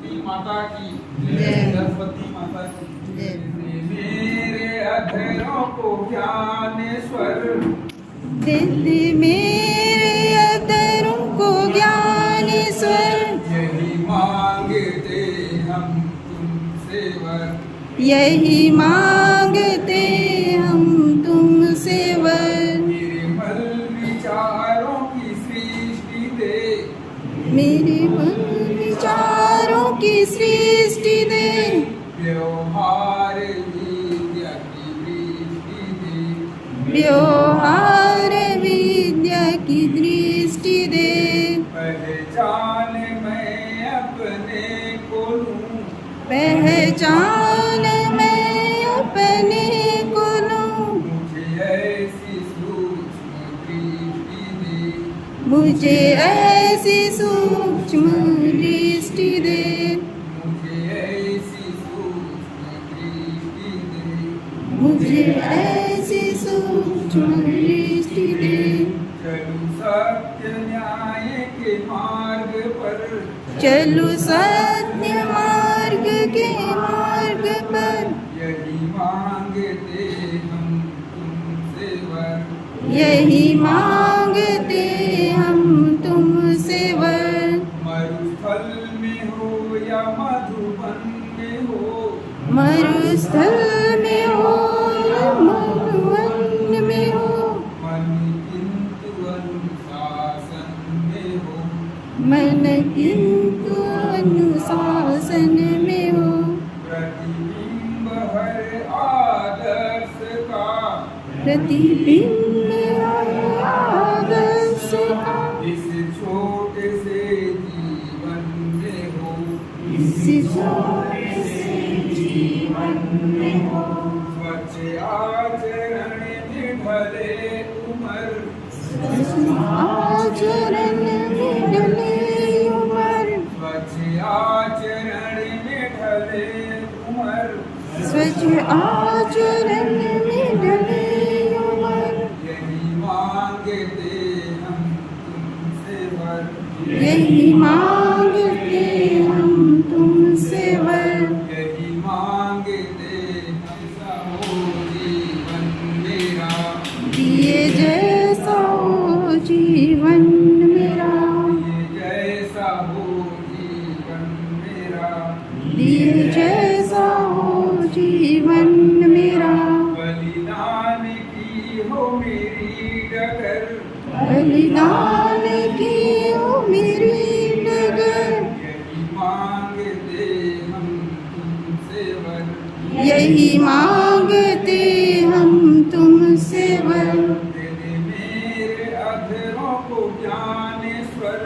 सरस्वती माता की जय, सरस्वती माता की जय। मेरे अधरों को ज्ञानेश्वर, दे दे मेरे अधरों को ज्ञानेश्वर, यही मांगते हम तुमसे वर, यही मांगते हम तुमसे वर। निर्मल विचारों की सृष्टि दे, मेरे मन विचारों की सृष्टि दे, व्यवहार विद्या की दृष्टि दे, व्यवहार विद्या की दृष्टि दे। पहचान मैं अपने को लूं, पहचान मैं अपने को लूं, मुझे ऐसी सूक्ष्म दृष्टि दे, मुझे ऐसी सूक्ष्म दृष्टि दे, मुझे ऐसी सूक्ष्म दृष्टि दे, मुझे ऐसी सूक्ष्म दृष्टि दे। चलूं सत्य न्याय के मार्ग पर, चलो सत्य मार्ग के मार्ग पर, यही मांगते हम तुमसे वर, यही मांगते हम तुमसे वर। मरुस्थल में हो या मधुबन में हो, मरुस्थल में हो या मधुवन में हो, मन किंतु अनुशासन में हो, मन किंतु अनुशासन में हो। प्रतिबिंब हर आदर्श का, प्रतिबिंब आदर्श का, इस छोटे से जीवन में हो, इस छोटे से जीवन में हो। स्वच्छ आचरण में ढले उमर, आचरण में ढले उमर, स्वच्छ आचरण में ढले उमर, स्वच्छ आचरण में ढले उमर। यही मांगते हम तुमसे वर, यही मांगते हम तुमसे वर। यही मांगते ऐसा हो जीवन मेरा, दिए जैसा हो जीवन मेरा, ये जैसा हो जीवन मेरा, दिए जैसा हो जीवन मेरा। बलिदान की हो मेरी डगर, बलिदान की हो मेरी डगर, यही मांगते हम तुमसे वर, यही मांगते हम तुमसे वर। दे दे मेरे अधरों को ज्ञानेश्वर,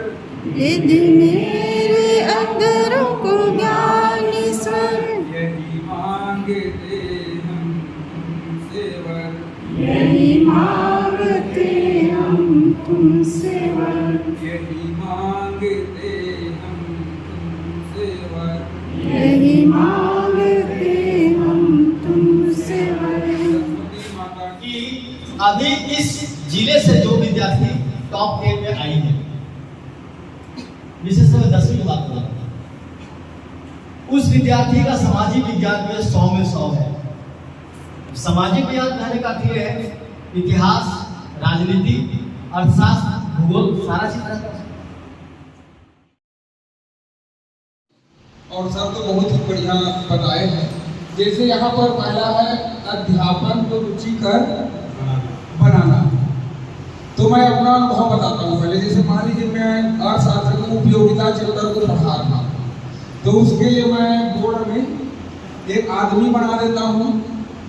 दे दे मेरे अधरों को ज्ञानेश्वर, यही मांगते हम तुमसे वर, यही मांगते हम तुमसे वर। यही मांगते हम तुमसे वर, यही मांगते हम तुमसे वर। सरस्वती माता की कि अभी इस जिले से जो विद्यार्थी टॉप 10 में आई है, विशेष में 10वीं की बात कर रहा हूं, उस विद्यार्थी का सामाजिक विज्ञान में 100 में 100 है। सामाजिक विज्ञान कहने का अर्थ है इतिहास, राजनीति, अर्थशास्त्र, भूगोल, सारा चीज। और सर तो बहुत ही बढ़िया बताए हैं। जैसे यहाँ पर पहला है अध्यापन को रुचिकर बनाना, तो मैं अपना अनुभव बताता हूँ। पहले जैसे मान लीजिए मैं अर्थशास्त्र की उपयोगिता चैप्टर को पढ़ा रहा, तो उसके लिए मैं बोर्ड में एक आदमी बना देता हूँ,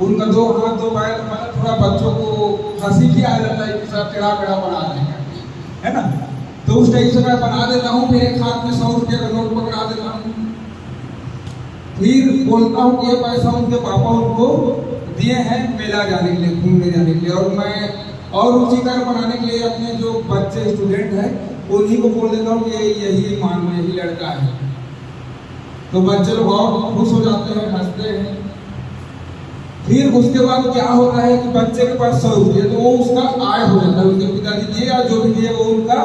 उनका 2 हाथ 2 पैर, मतलब थोड़ा बच्चों को हंसी भी आ जाता है कि सर टेढ़ा पेढ़ा बना देंगे, है ना। तो उस टाइप से मैं बना देता हूँ। फिर एक हाथ में 100 रुपये का नोट पकड़ा देता हूँ, फिर बोलता हूँ कि ये पैसा उनके पापा उनको दिए हैं मेला जाने के लिए, घूमने जाने के लिए। और मैं और रुचिकर बनाने के लिए अपने जो बच्चे स्टूडेंट हैं उन्हीं को बोल देता हूँ कि यही मान लो यही लड़का है। तो बच्चे लोग और खुश हो जाते हैं, हंसते हैं। फिर उसके बाद क्या होता है कि बच्चे के पास 100 रुपये, तो वो उसका आय हो जाता है। उनके पिताजी दिए या जो भी दिए वो उनका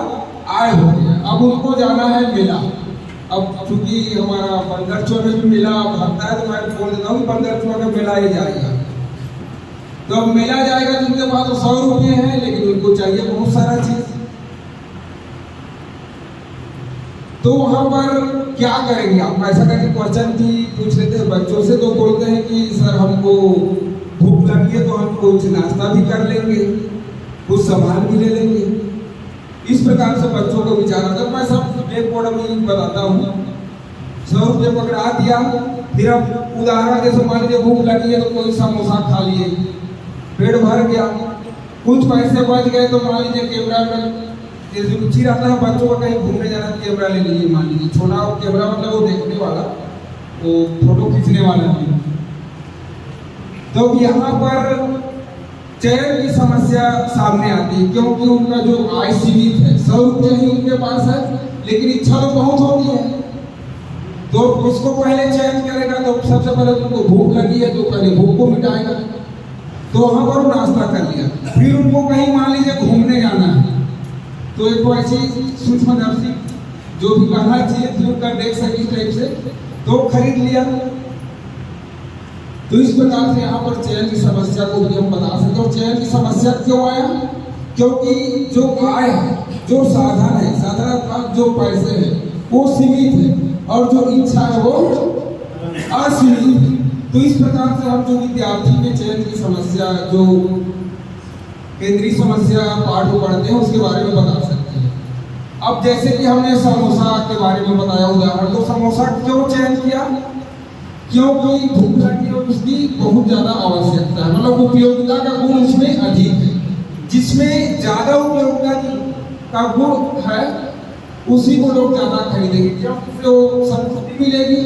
आय हो गया। अब उनको जाना है मेला। अब चूंकि हमारा बंदरचोर में भी मेला भरता है तो मैं बोल देता हूँ कि बंदरचोर में मेला ही जाएगा। तो अब मेला जाएगा तो उनके पास तो 100 रुपये हैं, लेकिन उनको चाहिए बहुत सारा चीज। तो वहां पर क्या करेंगे आप? ऐसा करके क्वेश्चन भी पूछ लेते हैं बच्चों से, तो बोलते हैं कि सर हमको भूख लगी है तो हम कुछ नाश्ता भी कर लेंगे, कुछ सामान भी ले लेंगे। इस प्रकार से बच्चों को विचार आता है। मैं सब ब्लैक बोर्ड में बताता हूँ। 100 रुपये पकड़ा दिया, फिर अब उदाहरण जैसे मान लीजिए भूख लगी है तो कोई समोसा खा लिए, पेट भर गया, कुछ पैसे बच गए तो मान लीजिए कैमरा में जैसे रुचि रहता है बच्चों को कहीं घूमने जाना तो कैमरा ले लीजिए, मान लीजिए छोटा कैमरा मतलब वो देखने वाला, वो फोटो खींचने वाला नहीं। तो यहाँ पर चयन की समस्या सामने आती है, क्योंकि उनका जो आय सीमित है, 100 रुपये ही उनके पास है, लेकिन इच्छा तो बहुत होती है। तो उसको पहले चयन करेगा तो सबसे पहले उनको भूख लगी है तो पहले भूख को मिटाएगा, तो वहां पर नाश्ता कर लिया। फिर उनको कहीं मान लीजिए घूमने जाना है तो एक ऐसी सूक्ष्मदर्शी जो भी कहना चाहिए थी उनका देख सके इस टाइप से, तो खरीद लिया। तो इस प्रकार से यहाँ पर चयन की समस्या को भी हम बता सकते हैं। और चयन की समस्या क्यों आया? क्योंकि जो आय है, जो साधन है, साधारण जो पैसे है वो सीमित है और जो इच्छा है वो असीमित है। तो इस प्रकार से हम जो विद्यार्थी में चयन की समस्या, जो केंद्रीय समस्या पाठ को पढ़ते हैं उसके बारे में बता सकते हैं। अब जैसे कि हमने समोसा के बारे में बताया उदाहरण, तो समोसा क्यों चयन किया? क्योंकि भूख लगी और उसकी बहुत ज्यादा आवश्यकता है, मतलब उपयोगिता का गुण उसमें अधिक है। जिसमें ज्यादा उपयोगिता का गुण है उसी को लोग ज्यादा खरीदेंगे, क्योंकि जो संतुष्टि मिलेगी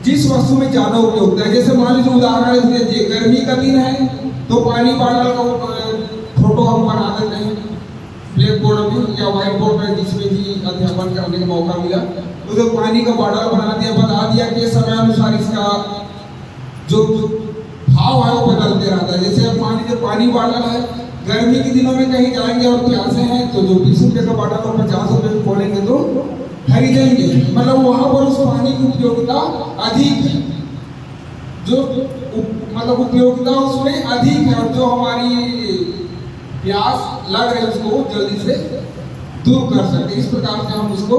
जिस वस्तु में ज्यादा उपयोगिता है। जैसे मान लीजिए उदाहरण दीजिए, गर्मी का दिन है तो पानी बॉटल का फोटो हम बना देते हैं ब्लैक बोर्ड में या व्हाइट बोर्ड में, जिसमें भी अध्यापन करने का मौका मिला, तो पानी का बॉटल बना दिया, बता दिया कि समय अनुसार इसका जो भाव है वो बदलते रहता है। जैसे अब मान लीजिए पानी बॉटल है, गर्मी के दिनों में कहीं जाएंगे और प्यासे हैं तो जो 20 रुपये का बॉटल और 50 रुपये में खोलेंगे तो खरीदेंगे, मतलब वहां पर उस पानी की उपयोगिता अधिक है, जो मतलब उपयोगिता उसमें अधिक है, और जो हमारी प्यास लग रही है उसको जल्दी से दूर कर सकते। इस प्रकार से हम उसको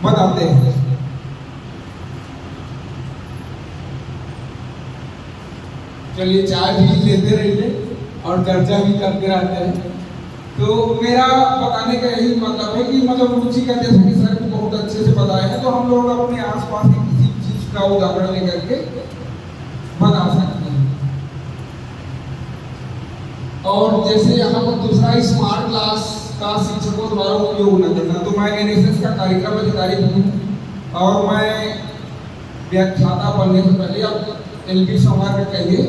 बताते हैं। चलिए चाय भी लेते रहिए और चर्चा भी करते रहते हैं। तो मेरा बताने का यही मतलब है कि मतलब रुचि का जैसे कि सर बहुत अच्छे से बताया है, तो हम लोग अपने आसपास की किसी चीज का उदाहरण लेकर के बता सकते हैं। और जैसे यहाँ पर दूसरा स्मार्ट क्लास का शिक्षकों द्वारा उपयोग न करना, तो मैं एनएसएस का कार्यक्रम अधिकारी हूँ और मैं व्याख्याता बनने से पहले अब एलपी समाज का कहिए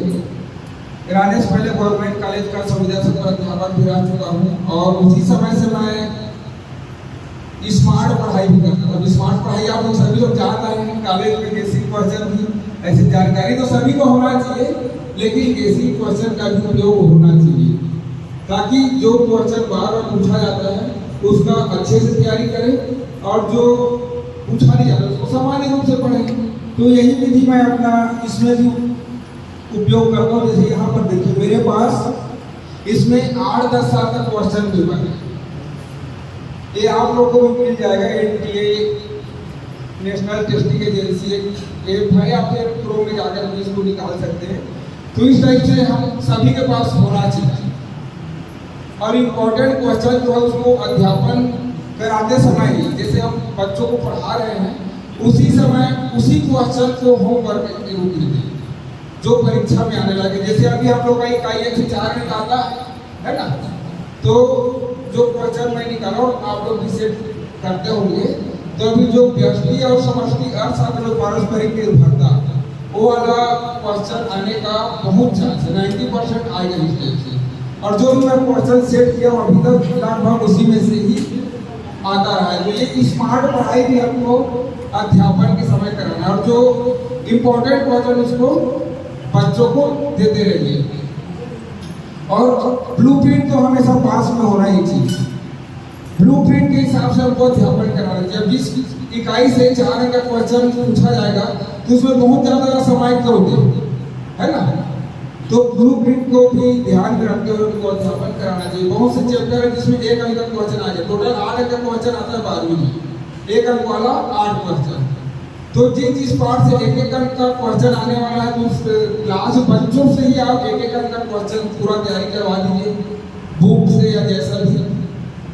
रहने से पहले गवर्नमेंट कॉलेज का संविदा सत्र अध्यापक भी रह चुका हूँ, और उसी समय से मैं स्मार्ट पढ़ाई भी करता था। स्मार्ट पढ़ाई आप लोग सभी लोग जान रहे हैं, कॉलेज में बेसिक क्वेश्चन भी, ऐसी जानकारी तो सभी को होना चाहिए, लेकिन बेसिक क्वेश्चन का भी उपयोग होना चाहिए ताकि जो क्वेश्चन बार बार पूछा जाता है उसका अच्छे से तैयारी करें और जो पूछा नहीं जाता उसको सामान्य रूप से पढ़ें। तो यही विधि मैं अपना इसमें भी उपयोग करता हूँ। जैसे यहाँ पर देखिए मेरे पास इसमें 8-10 साल का क्वेश्चन पेपर है, ये आप लोगों को मिल जाएगा। NTA national testing agency app है, आप क्रोम में जाकर भी इसको निकाल सकते हैं। तो इस टाइप से हम सभी के पास होना चाहिए, और इम्पोर्टेंट क्वेश्चन जो है उसको अध्यापन कराते समय ही, जैसे हम बच्चों को पढ़ा रहे हैं उसी समय उसी क्वेश्चन को होमवर्क के रूप में दें जो परीक्षा में आने लगे। जैसे अभी हम लोग का इकाई 4 निकाला है ना, तो जो क्वेश्चन मैं निकाला और आप लोग भी सेट करते होंगे, तो अभी जो व्यष्टि और समष्टि अर्थशास्त्र और पारस्परिक निर्भरता वो वाला क्वेश्चन आने का बहुत चांस है, 90% आएगा इस टाइप से। और जो मैं क्वेश्चन सेट किया अभी तक लगभग उसी में से ही आता रहा है। तो ये स्मार्ट पढ़ाई भी हमको अध्यापन के समय कराना है, और जो इम्पोर्टेंट क्वेश्चन उसको बच्चों को देते रहिए। और ब्लूप्रिंट तो हमेशा पास में होना ही चाहिए। ब्लूप्रिंट के हिसाब से हमको अध्यापन कराना चाहिए। जिस इकाई से 4 अंक का क्वेश्चन पूछा जाएगा तो उसमें बहुत ज्यादा समाहित करोगे, है ना। तो ब्लूप्रिंट को भी ध्यान में रखते हुए उनको अध्यापन कराना चाहिए। बहुत से चैप्टर है जिसमें 1 अंक का क्वेश्चन आ जाए, टोटल 8 अंक का क्वेश्चन आता है 12वीं में, 1 अंक वाला 8 क्वेश्चन। तो जिस पार्ट से 1-1 अंक का क्वेश्चन आने वाला है तो उस क्लास बच्चों से ही आप 1-1 अंक का क्वेश्चन पूरा तैयारी करवा दीजिए, बुक से या जैसा भी,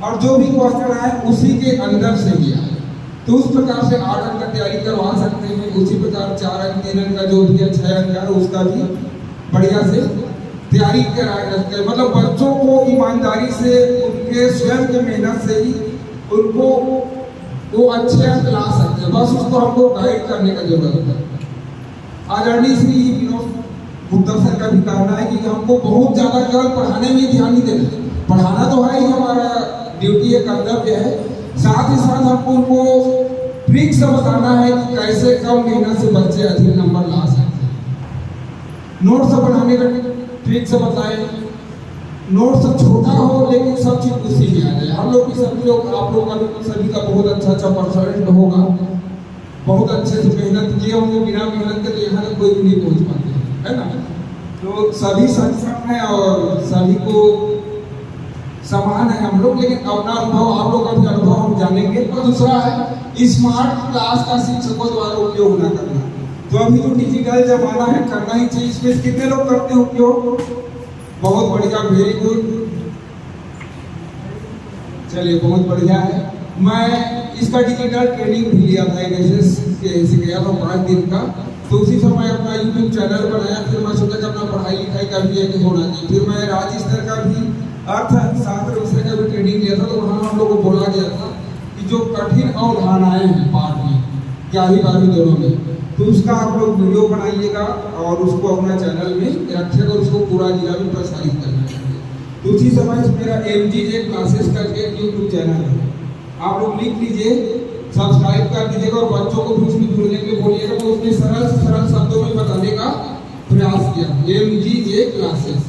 और जो भी क्वेश्चन आए उसी के अंदर से ही आए। तो उस प्रकार से 8 अंक का तैयारी करवा सकते हैं। उसी प्रकार 4 अंक 3 अंक का जो भी है 6 अंक का उसका भी बढ़िया से तैयारी कराया जाता है। मतलब बच्चों को ईमानदारी से उनके स्वयं के मेहनत से ही उनको वो अच्छे अंक ला सकते हैं, बस उसको हमको गाइड करने का जरूरत है। आदरणीय श्री विनोद गुप्ता सर का भी कहना है कि हमको बहुत ज्यादा केवल पढ़ाने में ध्यान नहीं देना है। पढ़ाना तो है ही, हमारा ड्यूटी है, कर्तव्य है, साथ ही साथ हमको उनको ट्रिक से बताना है कि कैसे कम मेहनत से बच्चे अधिक नंबर ला सकते हैं। नोट्स बनाने का ट्रिक से बताएं, नोट्स छोटा हो लेकिन सब चीज उसी में आ जाए। हम लोग भी सभी लोग, आप लोग का सभी का बहुत अच्छा परसेंट होगा, बहुत अच्छे से मेहनत किए होंगे, बिना मेहनत के तो यहाँ तक कोई भी नहीं पहुँच पाते, है ना। तो सभी सक्षम है और सभी को समान है हम लोग, लेकिन अपना अनुभव, आप लोग का भी अनुभव हम जानेंगे। और दूसरा है स्मार्ट क्लास का शिक्षकों द्वारा उपयोग न करना। तो अभी जो डिजिटल जमाना है करना ही चाहिए। इसमें कितने लोग करते हैं उपयोग? बहुत बढ़िया, वेरी गुड, चलिए बहुत बढ़िया है। मैं इसका डिजिटल ट्रेनिंग भी लिया था, एनएसएस से गया था 5 दिन का। तो उसी समय अपना यूट्यूब चैनल बनाया। फिर मैं सोचा कि अपना पढ़ाई लिखाई का भी एक होना चाहिए। फिर मैं राज्य स्तर का भी अर्थशास्त्र विषय का भी ट्रेनिंग लिया था। तो वहाँ हम लोग को बोला गया था कि जो कठिन अवधारणाएं हैं पाठ में 11वीं 12वीं दोनों में, तो उसका आप लोग वीडियो बनाइएगा और उसको अपना चैनल में रखिएगा और उसको पूरा जिला में प्रसारित करना चाहिए। तो उसी समय से मेरा MGJ क्लासेस करके यूट्यूब चैनल है, आप लोग लिख लीजिए, सब्सक्राइब कर दीजिएगा और बच्चों को भी उसमें जुड़ने के लिए बोलिएगा। तो उसमें सरल से सरल शब्दों में बताने का प्रयास किया। MGJ क्लासेस,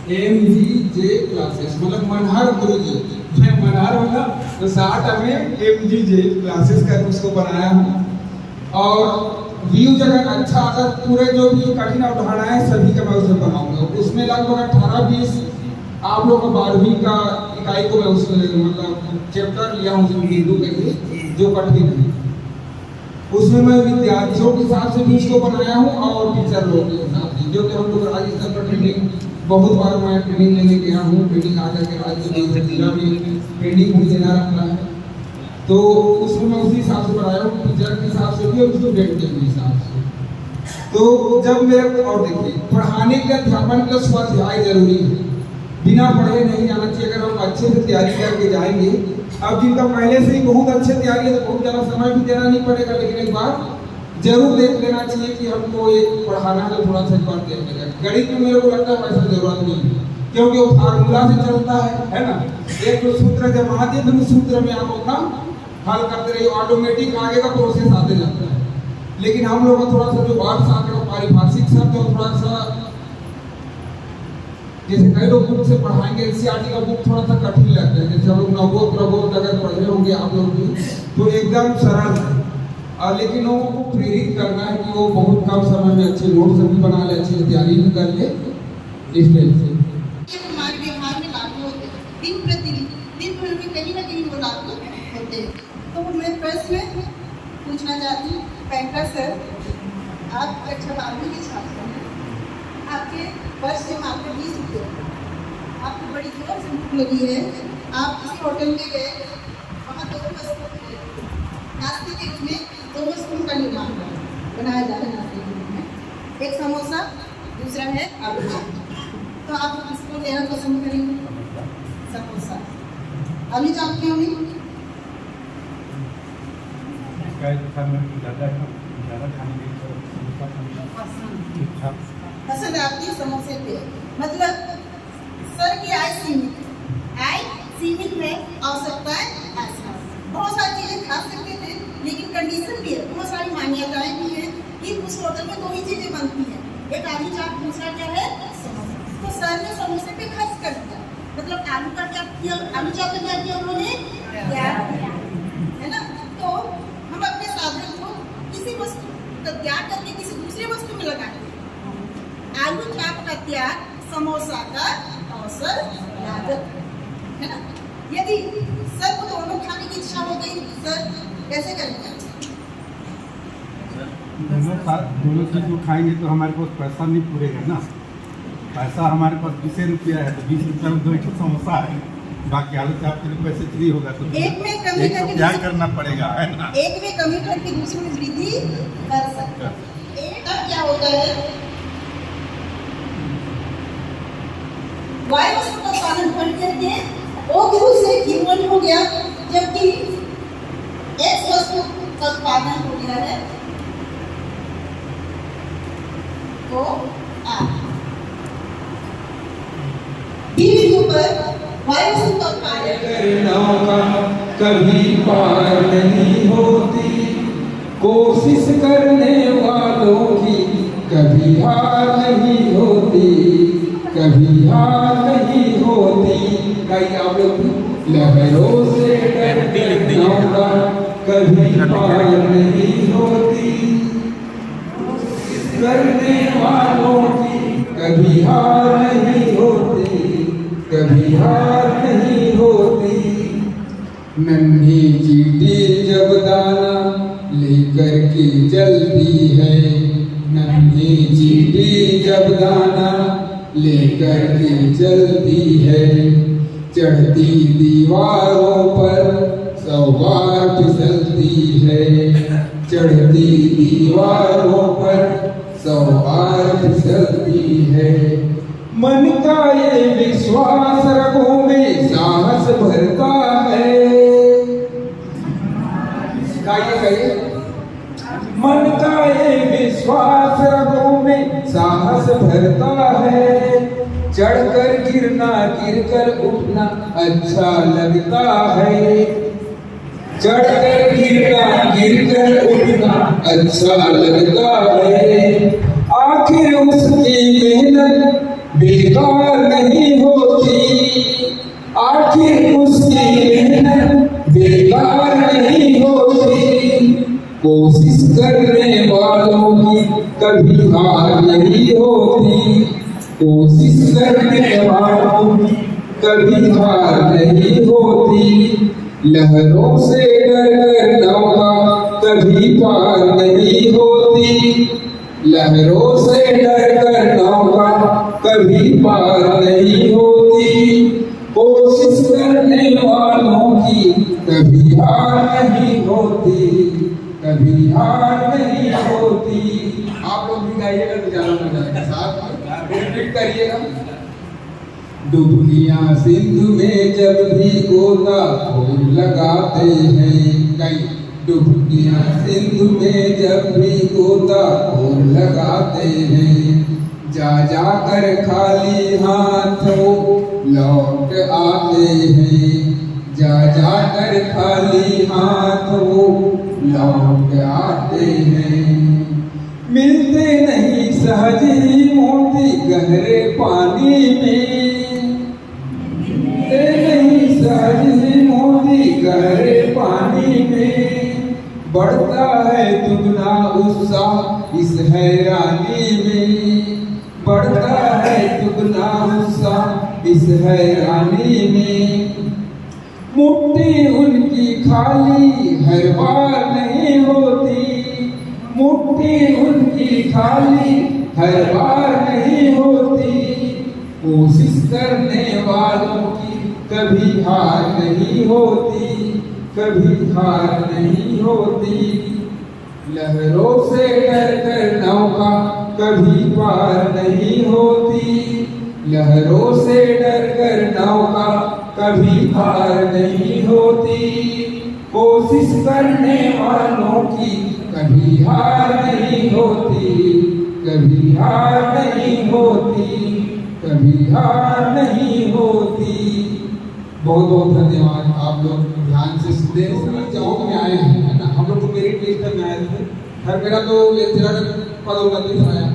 MGJ क्लासेस मतलब मनहर गुरुजी, मैं मनहर हूँ ना, तो 60 में MGJ क्लासेस कर उसको बनाया हूँ। और व्यू जगह अच्छा, अगर पूरे जो भी कठिन अवधारणाएं सभी का मैं उसे बनाऊंगा। उसमें लगभग 18-20 आप लोग 12वीं का इकाई को मैं उसमें मतलब चैप्टर लिया हूँ हिंदू के लिए जो कठिन है। उसमें मैं विद्यार्थियों के हिसाब से भी उसको बनाया हूँ और टीचर लोगों के हिसाब से, जो कि हम लोग राज्य स्तर पर ट्रेनिंग बहुत बार मैं ट्रेनिंग लेने गया हूँ। ट्रेनिंग आकर के राज्य जिला में ट्रेनिंग भी देना रहता है। तो उसमें मैं उसी हिसाब से बनाया हूँ, टीचर के हिसाब से भी और स्टूडेंट के हिसाब से। तो जब मेरे, और देखिए, पढ़ाने के अध्यापन का स्वाध्याय जरूरी है, बिना पढ़े नहीं जाना चाहिए। अगर हम अच्छे से तैयारी करके जाएंगे, अब जिनका पहले से ही बहुत अच्छे तैयारी है तो बहुत ज़्यादा समय भी देना नहीं पड़ेगा, लेकिन एक बार जरूर देख लेना चाहिए कि हमको ये पढ़ाना है तो थोड़ा सा एक बार देख लेगा। गणित में मेरे को लगता है वैसा जरूरत नहीं है, क्योंकि वो फार्मूला से चलता है ना। एक जो सूत्र जमा दिए तो उस सूत्र में आप अपना हल करते रहिए, ऑटोमेटिक आगे का प्रोसेस आते जाता है। लेकिन हम लोग का थोड़ा सा जो अर्थशास्त्र का पारिभाषिक शब्द है थोड़ा सा, जैसे कई लोग बुक से पढ़ाएंगे, NCERT का बुक थोड़ा सा कठिन लगता है। जैसे हम लोग नवोध प्रबोध अगर पढ़े होंगे आप लोग भी, तो एकदम सरल है। लेकिन लोगों को प्रेरित करना है कि वो बहुत कम समय में अच्छे नोट्स भी बना ले, अच्छी तैयारी भी कर ले। इस टाइप से हमारे व्यवहार में लागू होते हैं, दिन भर में कहीं ना कहीं वो लागू होते हैं। तो मैं प्रश्न पूछना चाहती हूँ, पैंका सर, आप कक्षा 12वीं के छात्र हैं, आपके वर्ष से मात्र 20 रुपये, आपको बड़ी जोर से भूख लगी है, आप किसी होटल में गए, वहाँ 2 वस्तुओं नाश्ते के रूप में 2 वस्तुओं का निर्माण बनाया जा रहा है नाश्ते के रूप में, एक समोसा, दूसरा है आलू चाट। तो आप किसको लेना पसंद करेंगे? समोसा। आलू चाट क्यों नहीं? पसंद आपकी समोसे पे, मतलब सर की आय सीमित है, आवश्यकताएं ऐसा बहुत सारी चीजें खा सकते थे, लेकिन कंडीशन भी है, बहुत सारी मान्यताएं भी हैं कि उस होटल में 2 ही चीजें बनती हैं, एक आलू चाट, दूसरा क्या है समोसा। तो सर ने समोसे पे खर्च कर दिया, मतलब आलू का क्या आलू चाप का क्या किया उन्होंने, त्याग किया, है ना। तो हम अपने साधन को किसी वस्तु का त्याग करके किसी दूसरी वस्तु में लगाते हैं। आलू चाप का त्याग समोसा का अवसर लागत, है ना। यदि सर को दोनों खाने की इच्छा हो गई, सर कैसे करेंगे? दोनों चीज को खाएंगे तो हमारे पास पैसा नहीं पूरेगा ना। पैसा हमारे पास 20 रुपया है तो 20 रुपया में 2 समोसा है, बाकी आलू चाप के लिए पैसे फ्री होगा तो एक में कमी एक तो करके त्याग करना पड़ेगा, है ना। एक में कमी करके दूसरे में वृद्धि कर सकते हैं। एक अब क्या होता है, वाई वस्तु का उत्पादन बढ़ करके ओ बिंदु से Q1 हो गया, जबकि X वस्तु का उत्पादन हो गया है तो बी बिंदु पर वाई वस्तु का उत्पादन नौका कभी पार नहीं होती, कोशिश करने वालों की कभी हार नहीं होती, कभी हार नहीं होती। कई आप लोग लहरों से डरती नौका कभी पार नहीं होती, करने वालों की कभी हार नहीं होती, कभी हार नहीं होती। नन्ही चींटी जब दाना लेकर के चलती है, नन्ही चींटी जब दाना लेकर के चलती है, चढ़ती दीवारों पर 100 बार फिसलती है, चढ़ती दीवारों पर 100 बार फिसलती है। मन का ये विश्वास रगों में साहस भरता है, कहिए मन का ये विश्वास रगों में साहस भरता है, चढ़कर गिरना गिरकर उठना अच्छा लगता है, चढ़कर गिरना गिरकर उठना अच्छा लगता है। आखिर उसकी मेहनत बेकार नहीं होती, आखिर उसकी मेहनत बेकार नहीं होती, कोशिश करने वालों की कभी हार नहीं होती, कोशिश करने वालों की कभी हार नहीं होती। लहरों से डरकर नौका कभी पार नहीं होती, लहरों से डरकर नौका कभी पार नहीं होती, कोशिश करने वालों की कभी हार नहीं होती, कभी हार नहीं होती। आप लोग भी गाइएगा तो ज्यादा मजा आएगा, साथ में रिपीट करिएगा। डुबकियां सिंधु में जब भी गोताखोर लगाते हैं, कई डुबकियां सिंधु में जब भी गोताखोर लगाते हैं, जा जाकर खाली हाथों लौट आते हैं, जा जाकर खाली हाथों लौट आते हैं। मिलते नहीं सहज ही मोती गहरे पानी में, मिलते नहीं सहज ही मोती गहरे पानी में, बढ़ता है दुगना उत्साह इस हैरानी में, बढ़ता है दुगना उत्साह इस हैरानी में। मुट्ठी उनकी खाली हर बार नहीं होती, मुट्ठी उनकी खाली हर बार नहीं होती, कोशिश करने वालों की कभी हार नहीं होती, कभी हार नहीं होती। लहरों से डरकर नौका कभी पार नहीं होती, लहरों से डरकर नौका कभी पार नहीं होती, कोशिश करने वालों की कभी हार नहीं होती, कभी हार नहीं होती, कभी हार नहीं होती। बहुत बहुत धन्यवाद। आप लोग ध्यान से सुने। चौक में आए हैं, है ना। हम लोग तो मेरिट लिस्ट में आए थे। हर मेरा तो लेक्चरर पदोन्नति आया,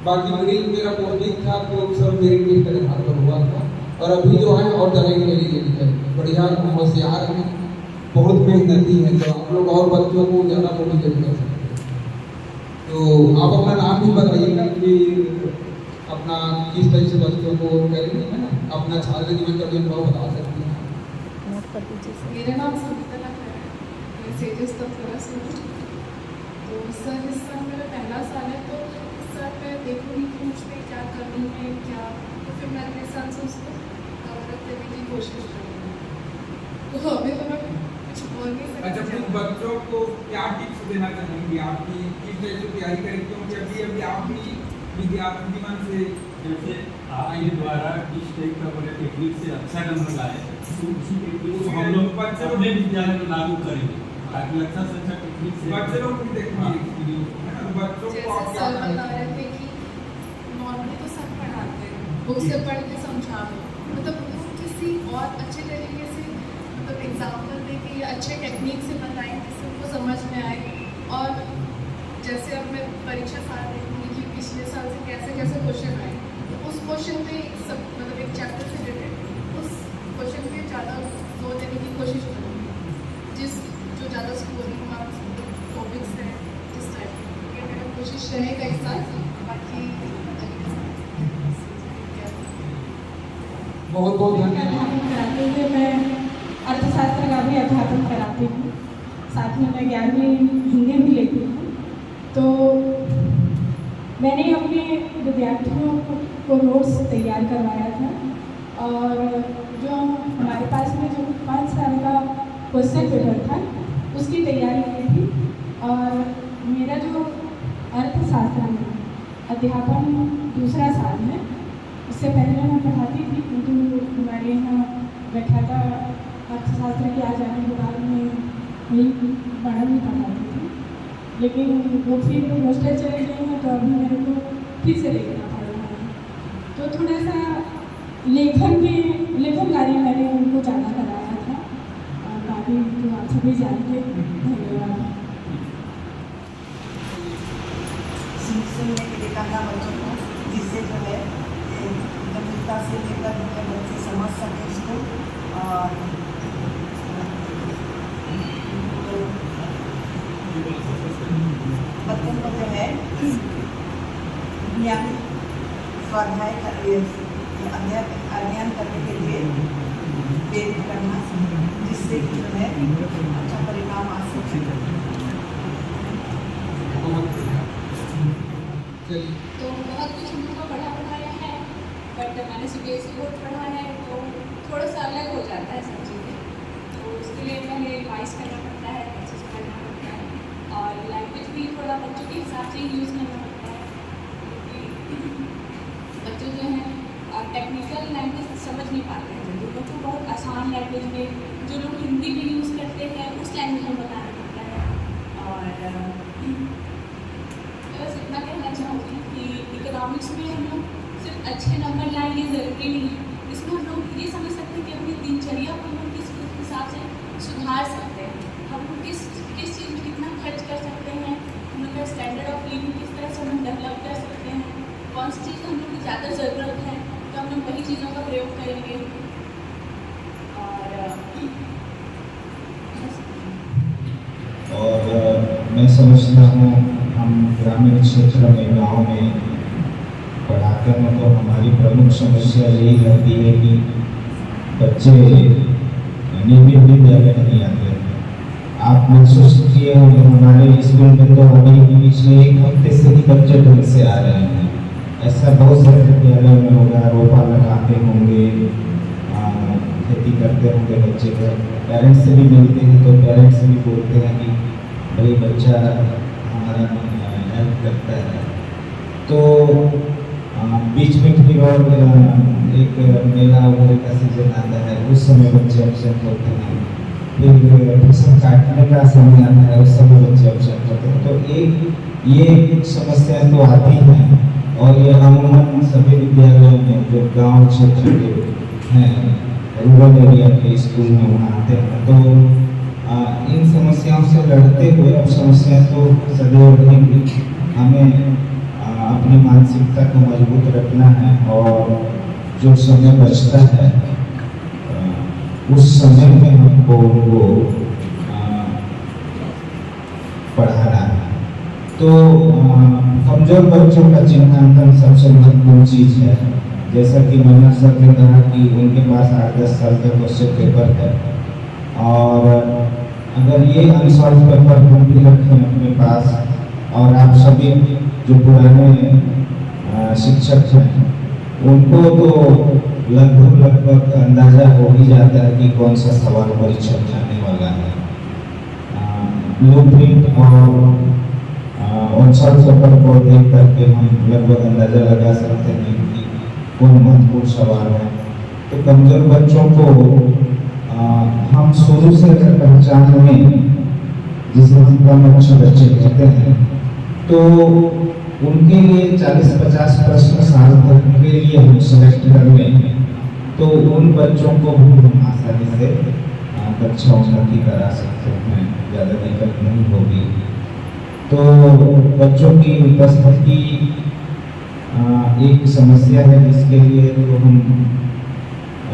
बाकी मेरा पोस्टिंग था तो सब मेरिट लिस्ट में हुआ था। और अभी जो है और तरह की मेरी है बढ़िया होशियार है, बहुत मेहनती है, तो आप लोग और बच्चों को ज़्यादा मोटिवेट कर सकते हैं। तो आप अपना नाम भी बताइएगा कि अपना किस तरह से बच्चों को करेंगे, है ना, अपना छात्र जीवन का भी अनुभव बता सकते हैं। मेरा नाम सविता लखरा है, मैं सेजस तत्वरा से हूँ। तो सर इस साल मेरा पहला साल है, तो इस साल मैं देखूँगी कि मुझ पर क्या करनी है क्या, तो फिर मैं अगले साल से उसको कवर अप करने की कोशिश करूँगी। तो अभी तो मैं कुछ बोल नहीं सकती। अच्छा, कुछ बच्चों को क्या टिप्स देना चाहेंगी, आपकी किस तरह से तैयारी करें, क्योंकि अभी आप भी विद्यार्थी जीवन से जैसे आपके द्वारा किस टाइप का बड़े टेक्निक से अच्छा नंबर लाए, उसी टेक्निक को हम लोग अपने विद्यालय में लागू करेंगे ताकि अच्छा से अच्छा टेक्निक से बच्चे लोग भी देखेंगे। बच्चों को जैसे आप क्या सर करेंगे? बता रहे थे कि नॉर्मली तो सब पढ़ाते हैं, बुक से पढ़ के समझावे, मतलब वो किसी और अच्छे तरीके से मतलब एग्जाम्पल दे के या अच्छे टेक्निक से बताएं जिससे उनको समझ में आए। और जैसे अब मैं परीक्षा साल देखूँगी कि पिछले साल से कैसे कैसे क्वेश्चन आए, तो उस क्वेश्चन पे सब मतलब एक चैप्टर से रिलेटेड उस क्वेश्चन पे ज़्यादा जोर देने की कोशिश करूँगी, जिस जो ज़्यादा स्कोरिंग मार्क्स टॉपिक्स हैं इस टाइप की। ये मेरा कोशिश रहेगा इस साल। बाकी बहुत बहुत धन्यवाद। अध्यापन कराते हुए मैं अर्थशास्त्र का भी अध्यापन कराती हूँ, साथ में मैं 11वीं हिंदी भी लेती हूँ। तो मैंने अपने विद्यार्थियों को नोट्स तैयार करवाया था, और जो हमारे पास में जो 5 साल का क्वेश्चन पेपर था उसकी तैयारी की थी। और मेरा जो अर्थशास्त्र में अध्यापन दूसरा साल है, इससे पहले मैं पढ़ाती थी, किंतु हमारे यहाँ व्याख्याता अर्थशास्त्र के आ जाने के बाद में पढ़ा नहीं पढ़ाती थी, लेकिन वो फिर हॉस्टल चले गए हैं, तो अभी मेरे को फिर से देखना पड़ रहा है। तो थोड़ा सा लेखन कार्य मैंने उनको ज़्यादा कराया था, और बाकी तो आप सभी जानते हैं। धन्यवाद। सुनने के लिए करना बच्चों को, जिससे जो है गंभीरता से लेकर बच्चे समझ सके इसको। और बच्चों को जो है नियमित स्वाध्याय अध्ययन करने के लिए प्रेरित करना, जिससे कि जो है अच्छा परिणाम आ सके। तो बहुत कुछ हम लोग को पढ़ाया है, बट मैंने CBSE बोर्ड पढ़ा है, तो थोड़ा सा अलग हो जाता है सब चीज़ें। तो उसके लिए पहले रिवाइज करना पड़ता है, अच्छे से करना पड़ता है, और लैंग्वेज भी थोड़ा बच्चों के हिसाब से यूज़ करना पड़ता है, क्योंकि बच्चे जो हैं टेक्निकल लैंग्वेज समझ नहीं पाते हैं। जो लोग को बहुत आसान लैंग्वेज में, जो लोग हिंदी भी यूज़ करते हैं उस लैंग्वेज में बताना पड़ता है। और बस इतना कहना चाहूँगी कि इकोनॉमिक्स में हम लोग सिर्फ अच्छे नंबर लाएँ ये ज़रूरी नहीं है, इसमें हम लोग ये समझ सकते हैं कि अपनी दिनचर्या को हम लोग किस हिसाब से सुधार सकते हैं, हम लोग किस चीज़ में कितना खर्च कर सकते हैं, हम लोग का स्टैंडर्ड ऑफ लिविंग किस तरह से हम डेवलप कर सकते हैं, कौन सी चीज़ हम लोग की ज़्यादा ज़रूरत है तो हम लोग वही चीज़ों का प्रयोग करेंगे। और मैं समझता हूँ हम ग्रामीण क्षेत्र में गाँव में पढ़ाते हैं तो हमारी प्रमुख समस्या यही रहती है कि बच्चे नियमित विद्यालय नहीं आते हैं। आप महसूस किए होंगे हमारे स्कूल में तो अभी पिछले 1 हफ्ते से ही बच्चे ढंग से आ रहे हैं। ऐसा बहुत सारे विद्यालयों में होगा, रोपा लगाते होंगे, खेती करते होंगे बच्चे का, पेरेंट्स से भी मिलते हैं तो पेरेंट्स भी बोलते हैं कि भाई बच्चा हमारा हेल्प करता है। तो बीच में फिर और एक मेला वगैरह का सीजन आता है, उस समय बच्चे अपसेंट होते हैं। फिर फसल काटने का समय आता है, उस समय बच्चे अपसेंट होते हैं। तो ये समस्याएं तो आती हैं, और ये अमूमन सभी विद्यालयों में जो गांव क्षेत्र के हैं, रूरल एरिया के स्कूल में वहाँ आते हैं। तो इन समस्याओं से लड़ते हुए, अब समस्या तो सदैव रहेंगी, हमें अपनी मानसिकता को मजबूत रखना है और जो समय बचता है उस समय में हमको उनको पढ़ाना है। तो कमजोर बच्चों का चिन्हांकन सबसे महत्वपूर्ण चीज़ है। जैसा कि मनोज सर ने कहा कि उनके पास 8-10 साल का क्वेश्चन पेपर है, और अगर ये अनसॉल्व पेपर हम भी रखें अपने पास, और आप सभी जो पुराने शिक्षक हैं उनको तो लगभग अंदाजा हो ही जाता है कि कौन सा सवाल परीक्षा में आने वाला है। ब्लूप्रिंट और अनसॉल्व पेपर को देख करके हम लगभग अंदाजा लगा सकते हैं कि कौन महत्वपूर्ण सवाल है। तो कमजोर बच्चों को हम शुरू से अगर पहचान में, जिसे हम कम अच्छे बच्चे कहते हैं, तो उनके लिए 40-50 प्रश्न साल भर के लिए हम सिलेक्ट कर लें तो उन बच्चों को भी हम आसानी से कक्षा उन्नति करा सकते हैं, ज़्यादा दिक्कत नहीं होगी। तो बच्चों की उपस्थिति एक समस्या है, जिसके लिए तो हम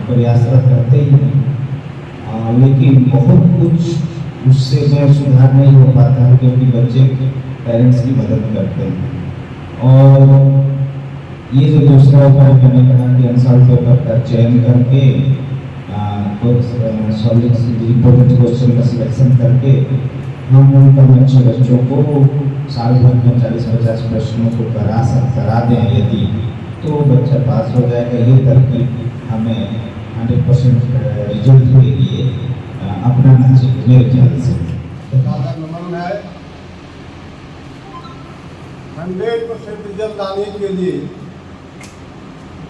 प्रयासरत करते ही हैं, लेकिन बहुत कुछ उससे जो सुधार नहीं हो पाता है, क्योंकि बच्चे पेरेंट्स की मदद करते हैं। और ये जो दूसरा उपाय मैंने कहा कि अनसॉल्व पेपर का चयन करके इम्पोर्टेंट क्वेश्चन का सिलेक्शन करके हम उन कम अच्छे बच्चों को साल भर में 40-50 प्रश्नों को करा दें यदि, तो बच्चा पास हो जाएगा। ये तरकीब हमें 100% रिजल्ट के लिए अपनाना चाहिए मेरे ख्याल से। नंबर में है 100% रिजल्ट लाने के लिए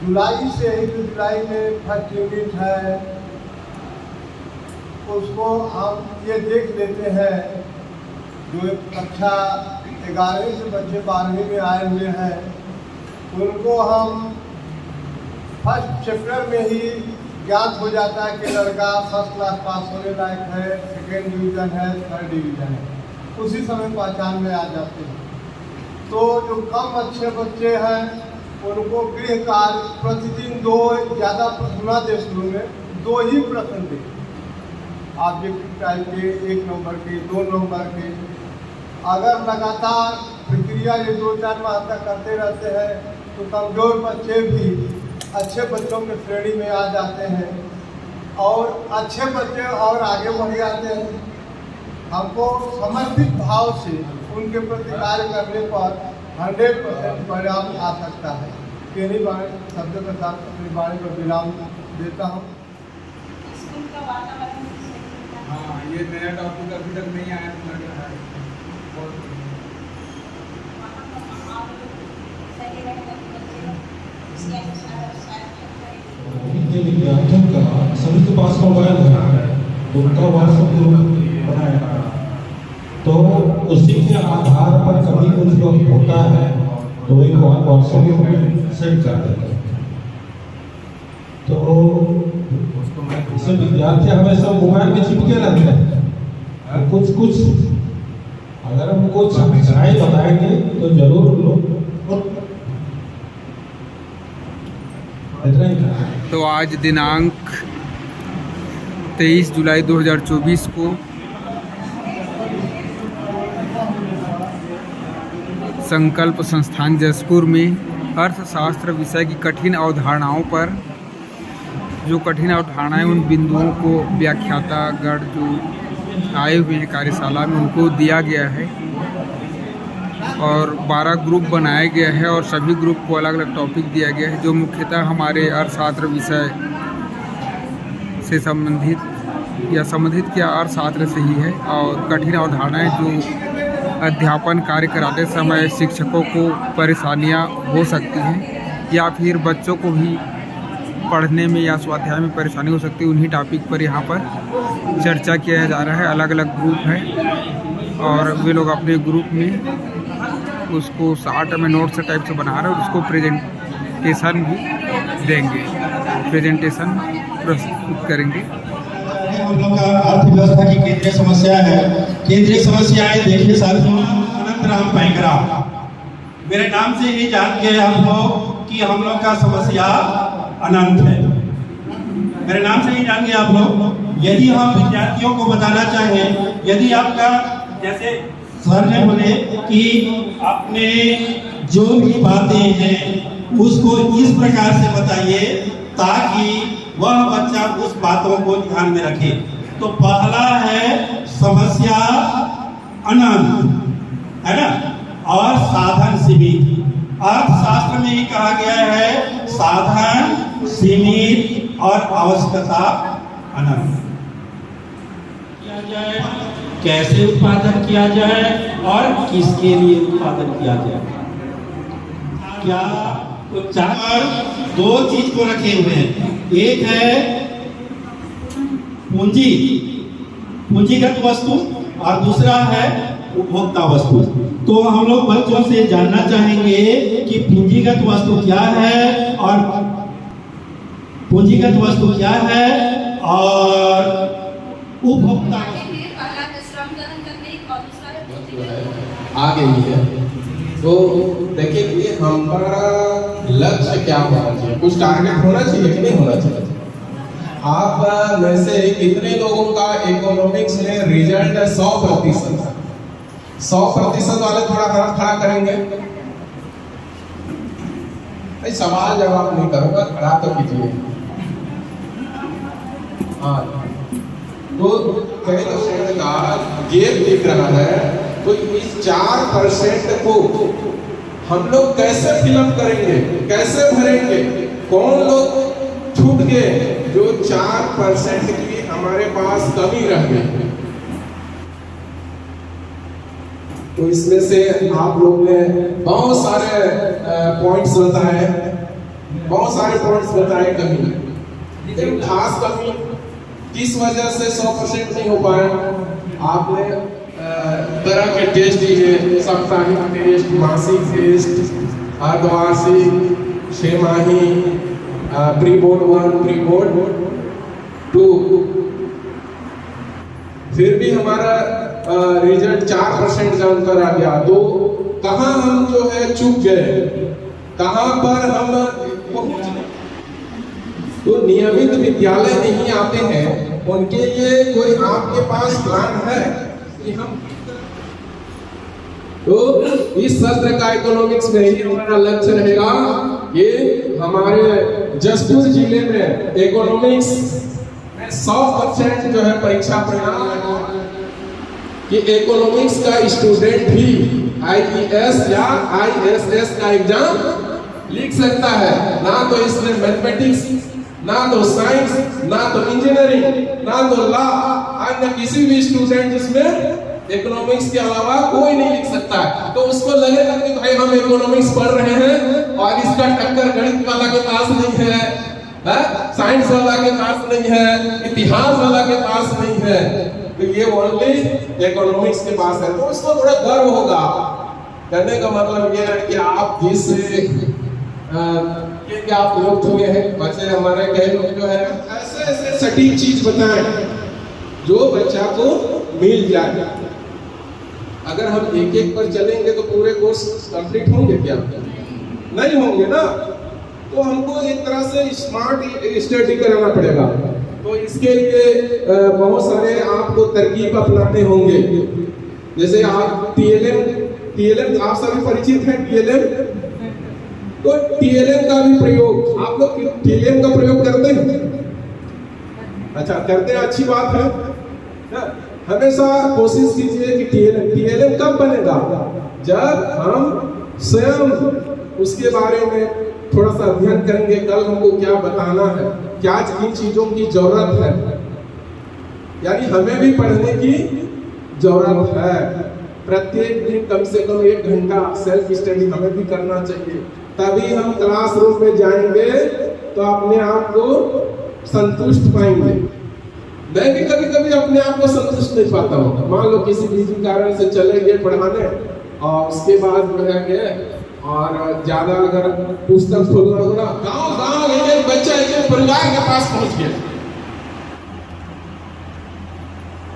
जुलाई से ही, जो जुलाई में फर्स्ट यूनिट है उसको हम ये देख लेते हैं। जो कक्षा 11वीं से बच्चे 12वीं में आए हुए हैं उनको हम फर्स्ट चैप्टर में ही ज्ञात हो जाता है कि लड़का फर्स्ट क्लास पास होने लायक है, सेकेंड डिवीज़न है, थर्ड डिवीज़न है, उसी समय पहचान में आ जाते हैं। तो जो कम अच्छे बच्चे हैं उनको गृह कार्य प्रतिदिन 2 ज़्यादा प्रश्न दे, शुरू में 2 ही प्रश्न दें, ऑब्जेक्टिव टाइप के, 1 नंबर के, 2 नंबर के। अगर लगातार प्रक्रिया ये 2-4 माह तक करते रहते हैं तो कमज़ोर बच्चे भी अच्छे बच्चों के श्रेणी में आ जाते हैं और अच्छे बच्चे और आगे बढ़ जाते हैं। हमको समर्पित भाव से उनके प्रति कार्य करने पर 100% परिणाम आ सकता है। इन्हीं शब्दों के साथ अपनी वाणी पर विराम देता हूँ। स्कूल का वातावरण हाँ, ये नया टॉपिक अभी तक नहीं आया तो लग रहा है जिन विद्यार्थियों का सभी के पास मोबाइल है, उनका व्हाट्सएप ग्रुप बनाया, तो उसी के आधार पर कभी कुछ वक्त होता है तो एक व्हाट्सएप ग्रुप में सेट कर देते हैं। तो इससे विद्यार्थी हमेशा मोबाइल में चिपके रहते हैं। कुछ अगर हम कुछ समस्याएं बताएंगे तो जरूर लोग तो आज दिनांक 23 जुलाई 2024 को संकल्प संस्थान जसपुर में अर्थशास्त्र विषय की कठिन अवधारणाओं पर, जो कठिन अवधारणाएं उन बिंदुओं को व्याख्याता गण जो आए हुए हैं कार्यशाला में उनको दिया गया है और 12 ग्रुप बनाया गया है और सभी ग्रुप को अलग अलग टॉपिक दिया गया है जो मुख्यतः हमारे अर्थशास्त्र विषय से संबंधित या संबंधित क्या अर्थशास्त्र से ही है। और कठिन अवधारणाएं जो अध्यापन कार्य कराते समय शिक्षकों को परेशानियां हो सकती हैं या फिर बच्चों को भी पढ़ने में या स्वाध्याय में परेशानी हो सकती है, उन्हीं टॉपिक पर यहाँ पर चर्चा किया जा रहा है। अलग अलग ग्रुप हैं और वे लोग अपने ग्रुप में उसको शार्ट में नोट्स टाइप से बना रहे हैं और उसको प्रेजेंटेशन भी देंगे, प्रेजेंटेशन प्रस्तुत करेंगे। हम लोग का अर्थव्यवस्था की केंद्रीय समस्या है। केंद्रीय समस्याएं देखिए साथियों, अनंतराम पैंकरा, मेरे नाम से ही जान गए हम लोग कि हम लोग का समस्या अनंत है। मेरे नाम से ही जानिए आप लोग। यदि हम विद्यार्थियों को बताना चाहें, यदि आपका जैसे सर ने बोले कि अपने जो भी बातें हैं उसको इस प्रकार से बताइए ताकि वह बच्चा उस बातों को ध्यान में रखे। तो पहला है समस्या अनंत, है ना, और साधन सीमित। अर्थशास्त्र में ही कहा गया है साधन सीमित और आवश्यकता अनंत। किया जाए, कैसे उत्पादन किया जाए और किसके लिए उत्पादन किया जाए। क्या तो चार दो चीज को रखे हुए हैं। एक है पूंजी, पूंजीगत वस्तु, और दूसरा है उपभोक्ता वस्तु। तो हम लोग बच्चों से जानना चाहेंगे कि पूंजीगत वस्तु क्या है और पूंजीगत वस्तु क्या है और उपभोक्ता आ गई है। तो देखिए कि हमारा लक्ष्य क्या होना चाहिए, कुछ टारगेट होना चाहिए कि नहीं होना चाहिए। आप में से कितने लोगों का इकोनॉमिक्स में रिजल्ट है 100%? 100% वाले थोड़ा हाथ खड़ा करेंगे। नहीं, सवाल जवाब नहीं करूंगा, खड़ा तो कीजिए। हाँ, तो कई लोगों का गेप दिख रहा है। तो इस 4% को हम लोग कैसे फिलअप करेंगे, कैसे भरेंगे? कौन लोग छूट गए जो 4% की हमारे पास कमी रह गई? तो इसमें से आप लोग ने बहुत सारे पॉइंट्स बताए, बहुत सारे पॉइंट्स बताए कमी। लेकिन खास कमी किस वजह से 100% नहीं हो पाया? आपने तरह के टेस्ट दिए, साप्ताहिक टेस्ट, मासिक टेस्ट, अर्धवार्षिक, छमाही, प्री बोर्ड 1, प्री बोर्ड 2, फिर भी हमारा रिजल्ट 4% जानकर आ गया। तो कहाँ हम जो है चूक गए, कहाँ पर हम पहुंच गए? तो नियमित विद्यालय नहीं आते हैं, उनके लिए कोई आपके पास प्लान है कि हम, तो इस सत्र का इकोनॉमिक्स में ही हमारा लक्ष्य रहेगा। ये हमारे जसपुर जिले में इकोनॉमिक्स में 100% जो है परीक्षा परिणाम कि इकोनॉमिक्स का स्टूडेंट भी IES या ISS का एग्जाम लिख सकता है। ना तो इसमें मैथमेटिक्स, ना तो साइंस, ना तो इंजीनियरिंग, ना तो लॉ, अन्य किसी भी स्टूडेंट जिसमें इकोनॉमिक्स के अलावा कोई नहीं लिख सकता है। तो उसको लगेगा कि भाई हम इकोनॉमिक्स पढ़ रहे हैं और इसका टक्कर गणित वाला के पास नहीं है, साइंस वाला के पास नहीं है, इतिहास वाला के पास नहीं है, तो ये ओनली इकोनॉमिक्स के पास है। तो उसको थोड़ा गर्व होगा। कहने का मतलब ये है कि आप जिस कि आप लोग हुए हैं, वैसे हमारे कई लोग जो है ऐसे ऐसे सटीक चीज बताएं जो बच्चा को मिल जाए। अगर हम एक एक पर चलेंगे तो पूरे कोर्स कंप्लीट होंगे क्या? नहीं होंगे ना। तो हमको एक तरह से स्मार्ट स्टडी कराना पड़ेगा। तो इसके लिए बहुत सारे आपको तरकीब अपनाने होंगे। जैसे आप TLM आप सभी परिचित हैं TLM। तो TLM का भी प्रयोग, आप लोग TLM का प्रयोग करते हैं? अच्छा, करते हैं, अच्छी बात है ना। हमेशा कोशिश कीजिए कि TLM कब बनेगा? जब हम स्वयं उसके बारे में थोड़ा सा अध्ययन करेंगे। कल हमको क्या बताना है, क्या किन चीजों की जरूरत है, यानी हमें भी पढ़ने की जरूरत है। प्रत्येक दिन कम से कम 1 घंटा सेल्फ स्टडी हमें भी करना चाहिए। तभी हम क्लासरूम में जाएंगे तो अपने आप को संतुष्ट पाएंगे। मैं भी कभी कभी अपने आप को संतुष्ट नहीं पाता हूँ। मान लो किसी भी कारण से चले गए पढ़ाने और उसके बाद जो है गए और ज्यादा अगर पुस्तक खोलना होगा, गाँव एक बच्चा एक परिवार के पास पहुंच गया।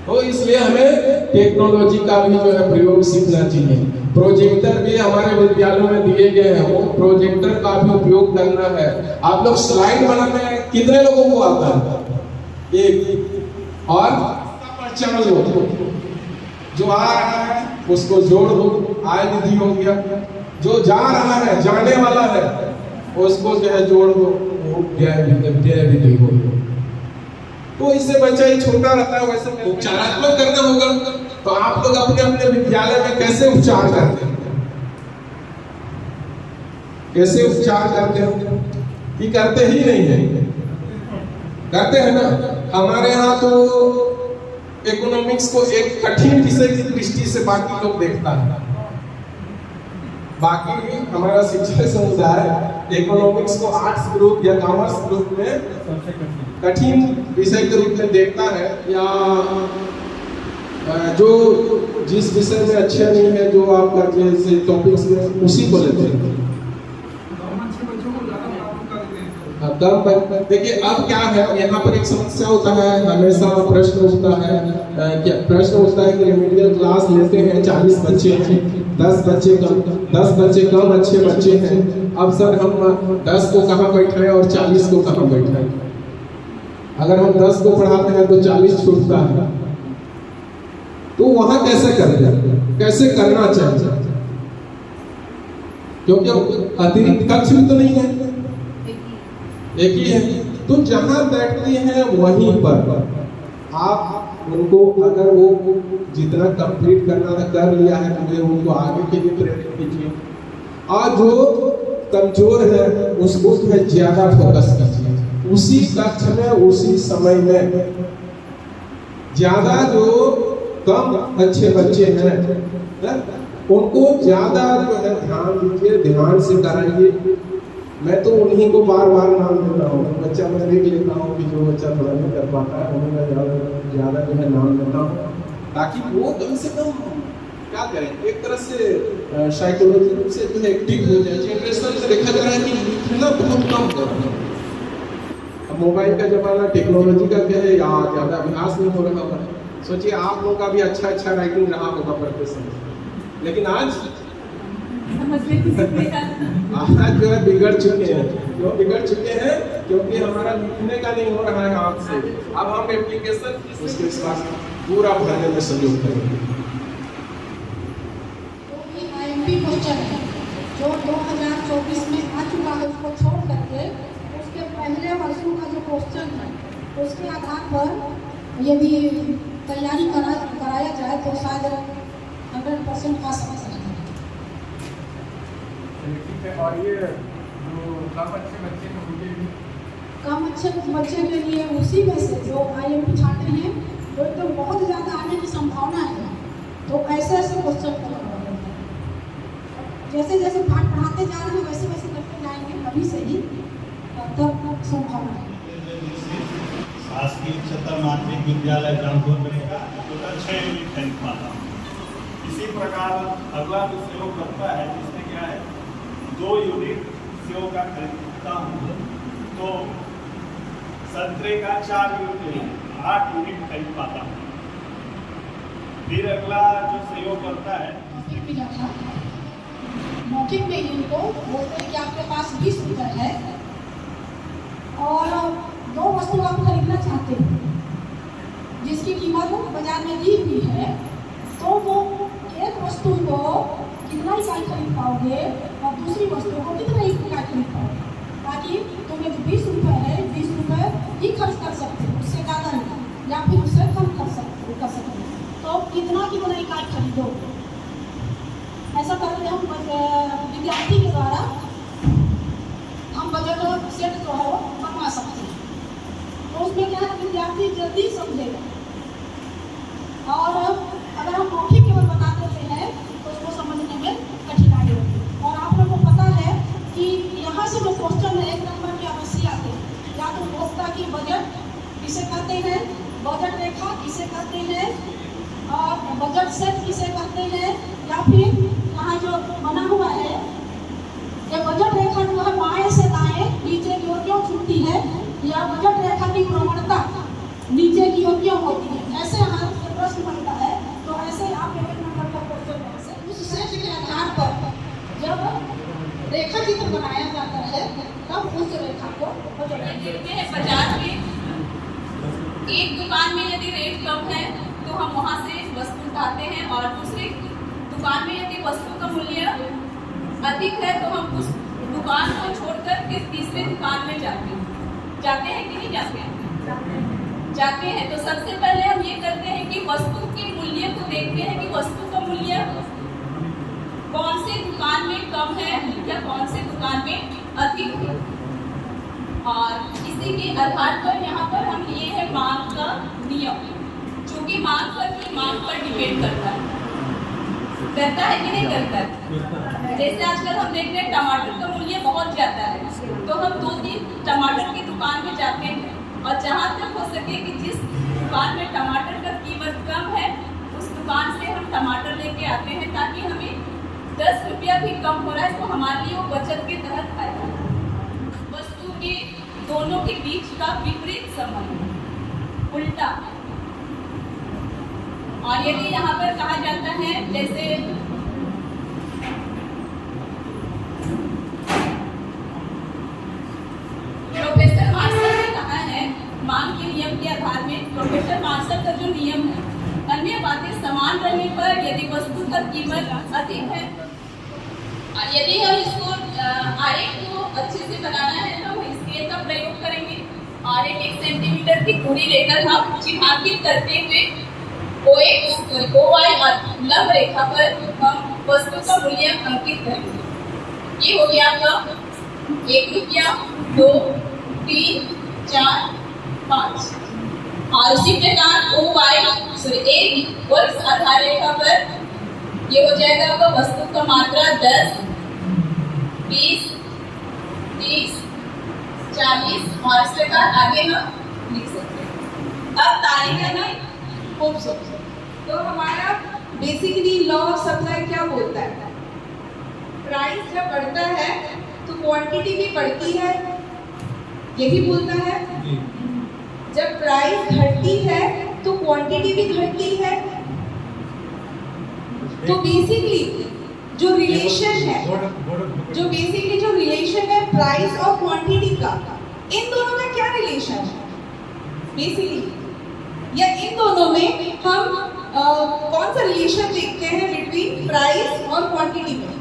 तो इसलिए हमें टेक्नोलॉजी का भी जो है प्रयोग सीखना चाहिए। प्रोजेक्टर भी हमारे विद्यालयों में दिए गए हैं, वो प्रोजेक्टर का भी उपयोग करना है। आप लोग स्लाइड बनाने कितने लोगों को आता है? एक। और पहचान लो, जो आ रहा है उसको जोड़ दो, आय निधि हो गया। जो जा रहा है, जाने वाला है, उसको जो है जोड़ दो, वो व्यय निधि हो गया। तो इससे बच्चा ही छोटा रहता है, वैसे उपचारात्मक करना होगा। तो आप लोग अपने अपने विद्यालय में कैसे उपचार करते हैं? कैसे उपचार करते हैं? कि करते ही नहीं है? करते हैं ना। हमारे यहाँ तो इकोनॉमिक्स को एक कठिन विषय की दृष्टि से बाकी लोग देखता है। बाकी हमारा शिक्षक समुदाय इकोनॉमिक्स को आर्ट्स ग्रुप या कॉमर्स ग्रुप में कठिन विषय के रूप में देखता है, या जो जिस विषय में अच्छा नहीं है, जो आपका जैसे टॉपिक्स में, उसी को लेते हैं। देखिए अब क्या है, यहाँ पर एक समस्या होता है, हमेशा प्रश्न उठता है, क्या प्रश्न उठता है कि रिमेडियल क्लास लेते हैं 40 बच्चे, 10 बच्चे कम अच्छे बच्चे हैं। अब सर हम 10 को कहाँ बैठाएं और 40 को कहाँ बैठाएं? अगर हम 10 को पढ़ाते हैं तो 40 छूटता है, तो वहां कैसे करें? कैसे करना चाहिए? क्योंकि अतिरिक्त कक्ष भी तो नहीं है, एक ही है। तो जहां बैठते हैं वहीं पर आप उनको, अगर वो जितना कंप्लीट करना था कर लिया है, तो उनको आगे के लिए प्रेरित कीजिए। और जो कमजोर है उसको थोड़ा ज्यादा फोकस कीजिए, उसी कक्ष में, उसी समय में। ज्यादा जो कम अच्छे बच्चे हैं उनको ज्यादा जो है ध्यान दीजिए, ध्यान से कराइए। मैं तो उन्हीं को बार बार नाम देता हूँ। बच्चा मैं देख लेता हूँ कि जो बच्चा थोड़ा नहीं कर पाता है, उन्हें मैं ज़्यादा जो है नाम देता हूँ, ताकि वो कम से कम क्या करें, एक तरह से साइकोलॉजी रूप से जो है एक्टिव हो जाए। जनरेशन से देखा जा रहा है कि लिखना बहुत कम कर रहा है। अब मोबाइल का जमाना, टेक्नोलॉजी का क्या है, ज़्यादा अभ्यास नहीं हो रहा है। सोचिए आप लोगों का भी अच्छा राइटिंग रहा होगा पढ़ते समय, लेकिन आज जो है बिगड़ चुके हैं। क्यों बिगड़ चुके हैं? क्योंकि हमारा लिखने का नहीं हो रहा है हाथ से। अब हम एप्लीकेशन उसके साथ पूरा भरने में सहयोग करेंगे। IMP क्वेश्चन है जो 2024 में आ चुका है, उसको छोड़ करके उसके पहले वर्षों का जो क्वेश्चन है उसके आधार पर यदि तैयारी कराया जाए तो शायद 100% पास हो सकता है। और ये जो कम अच्छे बच्चे हैं उनके लिए, कम अच्छे बच्चे के लिए उसी में से जो IMP छात्र हैं तो एकदम बहुत ज़्यादा आने की संभावना है, तो ऐसे क्वेश्चन जैसे जैसे पाठ पढ़ाते जा रहे हैं वैसे वैसे करते जाएंगे, अभी से ही तब संभावना है। शासकीय उच्चतर माध्यमिक विद्यालय रामपुर में टोटल 6 यूनिट खरीद पाता हूँ। इसी प्रकार अगला जो सहयोग करता है, जिसमें क्या है 2 यूनिट सेव का खरीदता हूँ, तो संतरे का 4 यूनिट 8 यूनिट खरीद पाता हूँ। फिर अगला जो सहयोग करता है, मौखिक में इनको बोलते हैं कि आपके पास 20 रुपये है और 2 वस्तु आप खरीदना चाहते हैं जिसकी कीमत बाजार में दी हुई है, तो वो एक वस्तु को कितना इकाई खरीद पाओगे और दूसरी वस्तु को कितना इकाई खरीद पाओगे, ताकि तुम्हें जो 20 रुपये है 20 रुपये ही खर्च कर सकते हो, उससे ज़्यादा नहीं, या फिर उससे कम कर सकते हो। तो कितना इकाई खरीदोगे, ऐसा करके हम विद्यार्थी के द्वारा हम बजट सेट जो है वो बनवा सकते हैं। तो उसमें क्या है, विद्यार्थी जल्दी समझेगा। और अगर हम मौखिक केवल बता देते हैं तो उसको समझने में कठिनाई होगी। और आप लोगों को पता है कि यहाँ से जो क्वेश्चन है 1 नंबर के अवश्य आते हैं, या तो उपभोक्ता की बजट किसे कहते हैं, बजट रेखा किसे कहते हैं, और बजट सेट किसे कहते हैं, या फिर यहाँ जो बना हुआ है ये बजट रेखा जो है बाएं से दाएं नीचे की ओर क्यों छूटती है, या बजट रेखा की प्रवणता नीचे की ओर क्यों होती है, ऐसे यहाँ प्रश्न बनता है। तो ऐसे आप 1 नंबर का क्वेश्चन उस सेट के चित्र बनाया जाता है तब उस रेखा को देखते हैं बाजार में एक दुकान में यदि रेट कम है तो हम वहाँ से वस्तु उठाते हैं, और दूसरी दुकान में यदि वस्तु का मूल्य अधिक है तो हम उस दुकान को छोड़कर फिर तीसरी दुकान में जाते हैं कि नहीं जाते हैं? जाते हैं। तो सबसे पहले हम ये करते हैं कि वस्तु के मूल्य को देखते हैं कि वस्तु का मूल्य कौन सी दुकान में कम है या कौन सी दुकान में अधिक है, और इसी के आधार पर यहाँ पर हम लिए है मांग का नियम, जो कि मांग पर डिपेंड करता है कि नहीं करता है। जैसे आजकल हम देख रहे हैं टमाटर का मूल्य बहुत ज़्यादा है, तो हम 2-3 टमाटर की दुकान में जाते हैं, और जहाँ तक हो सके कि जिस दुकान में टमाटर का कीमत कम है उस दुकान से हम टमाटर लेके आते हैं, ताकि हमें 10 रुपया भी कम हो रहा है तो हमारे लिए वो बचत के तहत आएगा। वस्तु के दोनों के बीच का विपरीत संबंध, उल्टा। और यदि यहाँ पर कहा जाता है, जैसे प्रोफेसर मार्शल ने कहा है, मांग के नियम के आधार में प्रोफेसर मार्शल का जो नियम है, अन्य बातें समान रहने पर यदि वस्तु का कीमत अधिक है, और यदि हम इसको आरेख को अच्छे से बनाना है तो हम स्केल का प्रयोग करेंगे, और 1 सेंटीमीटर की दूरी लेकर हम चिन्हांकित करते हुए OY और लंब रेखा पर हम वस्तु का मूल्य अंकित करेंगे। ये हो गया आपका 1 रुपया, 2, 3, 4, 5। और उसी प्रकार एक वर्ग आधार रेखा पर ये हो जाएगा आपका वस्तु का मात्रा 10, 20, 30, 40, और इस प्रकार आगे हम लिख सकते हैं। अब तारीख ना खूब सब, तो हमारा बेसिकली लॉ ऑफ सप्लाई क्या बोलता है? प्राइस जब बढ़ता है तो क्वांटिटी भी बढ़ती है, यही बोलता है। जब प्राइस घटती है तो क्वांटिटी भी घटती है। तो बेसिकली जो रिलेशन है प्राइस और क्वांटिटी का, इन दोनों में क्या रिलेशन है बेसिकली, या इन दोनों में हम कौन सा रिलेशन देखते हैं बिटवीन प्राइस और क्वांटिटी में?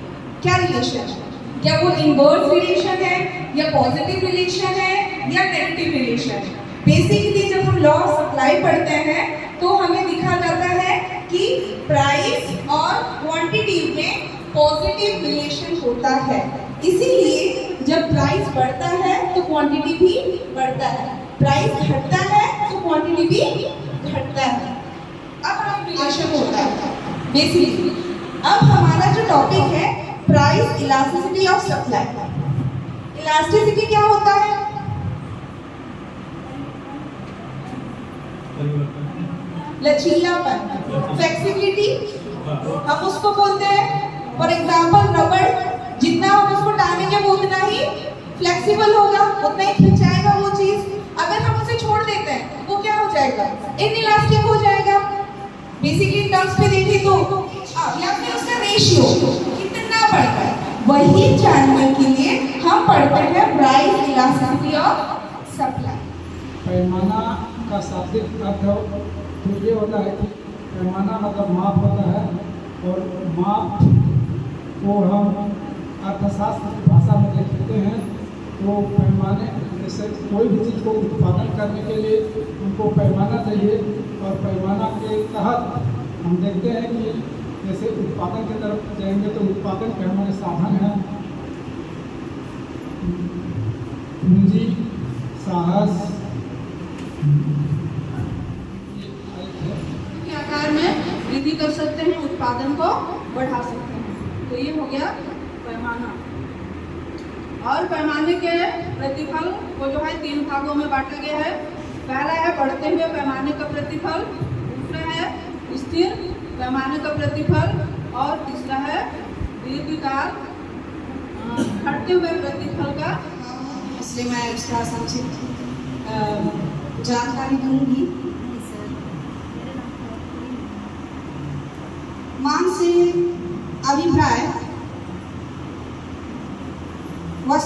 क्या रिलेशन है? क्या वो इनवर्स रिलेशन है, या पॉजिटिव रिलेशन है, या नेगेटिव रिलेशन है? बेसिकली जब हम लॉ ऑफ सप्लाई पढ़ते हैं तो हमें दिखा जाता है कि प्राइस और क्वांटिटी में पॉजिटिव रिलेशन होता है। इसीलिए जब प्राइस बढ़ता है तो क्वांटिटी भी बढ़ता है, प्राइस घटता है तो क्वांटिटी भी घटता है। अब हम रिलेशन होता है बेसिकली। अब हमारा जो टॉपिक है price elasticity of supply. Elasticity क्या होता है? लचीलापन, फ्लेक्सिबिलिटी हम उसको बोलते हैं। फॉर एग्जाम्पल रबड़, जितना हम उसको टानेंगे वो उतना ही फ्लेक्सिबल होगा, उतना ही खिंचाएगा वो चीज। अगर हम उसे छोड़ देते हैं वो क्या हो जाएगा? इनइलास्टिक हो जाएगा। बेसिकली टर्म्स पे देखें तो या फिर उसका रेशियो कितना बढ़ता है, वही जानने के लिए हम पढ़ते हैं प्राइस इलास्टिसिटी ऑफ सप्लाई। पैमाना का शाब्दिक अर्थ तो ये होता है कि पैमाना मतलब माप होता है, और माप को हम अर्थशास्त्र की भाषा में देखते हैं तो पैमाने, जैसे कोई भी चीज़ को उत्पादन करने के लिए उनको पैमाना चाहिए, और पैमाना के तहत हम देखते हैं कि जैसे उत्पादन की तरफ जाएंगे तो उत्पादन के हमारे साधन हैं पूंजी, साहस, आकार में वृद्धि कर सकते हैं, उत्पादन को बढ़ा सकते हैं। तो ये हो गया पैमाना। और पैमाने के प्रतिफल को जो है 3 भागों में बांटा गया है। पहला है बढ़ते हुए पैमाने का प्रतिफल, दूसरा है स्थिर पैमाने का प्रतिफल, और तीसरा है दीर्घकाल घटते हुए प्रतिफल का। इसलिए मैं इसका संक्षिप्त जानकारी दूंगी। मांग से अभिप्राय